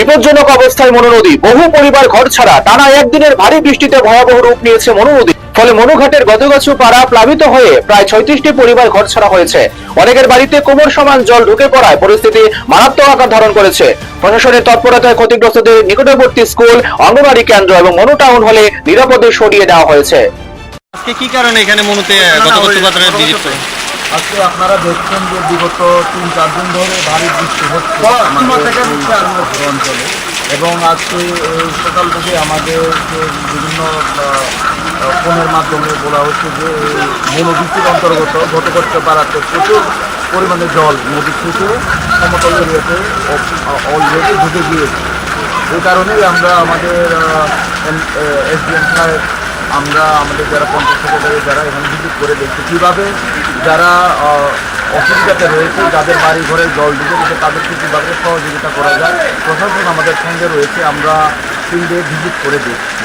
বিপজ্জনক অবস্থায় মনু নদী, বহু পরিবার ঘরছাড়া। টানা একদিনের ভারী বৃষ্টিতে ভয়াবহ রূপ নিয়েছে মনু নদী। ফলে মনুঘাটের গদগাছু পাড়া প্লাবিত হয়ে প্রায় 36টি পরিবার ঘরছাড়া হয়েছে। অনেকের বাড়িতে কোমর সমান জল ঢুকে পড়ায় পরিস্থিতি মারাত্মক আকার ধারণ করেছে। প্রশাসনের তৎপরতায় ক্ষতিগ্রস্তদের নিকটবর্তী স্কুল, অঙ্গনওয়াড়ি কেন্দ্র এবং মনু টাউন হলে নিরাপদে সরিয়ে দেওয়া হয়েছে। আজকে কি কারণে এখানে মনুতে ভিজিট করে? আজকে আপনারা দেখছেন যে বিগত 3-4 দিন ধরে ভারী বৃষ্টি হচ্ছে আমাদের অঞ্চলে, এবং আজকে সকাল থেকে আমাদের বিভিন্ন ফোনের মাধ্যমে বলা হচ্ছে যে মনোবৃত্তির অন্তর্গত ঘটকচ্ছ পাড়াতে প্রচুর পরিমাণে জল নদী থেকে সমতল এরিয়াতে অলরেডি ঢুকে গিয়েছে। এই কারণেই আমরা আমাদের এসডিএম সাহেব, আমরা আমাদের যারা পঞ্চায়েত সেক্রেটারি যারা এখানে ভিজিট করে দেখছি কীভাবে যারা অসুবিধাতে রয়েছে, যাদের বাড়ি ঘরে জল ঢুকে গেছে তাদেরকে কীভাবে সহযোগিতা করা যায়। প্রশাসন আমাদের সঙ্গে রয়েছে, আমরা ফিল্ডে ভিজিট করে দেখছি।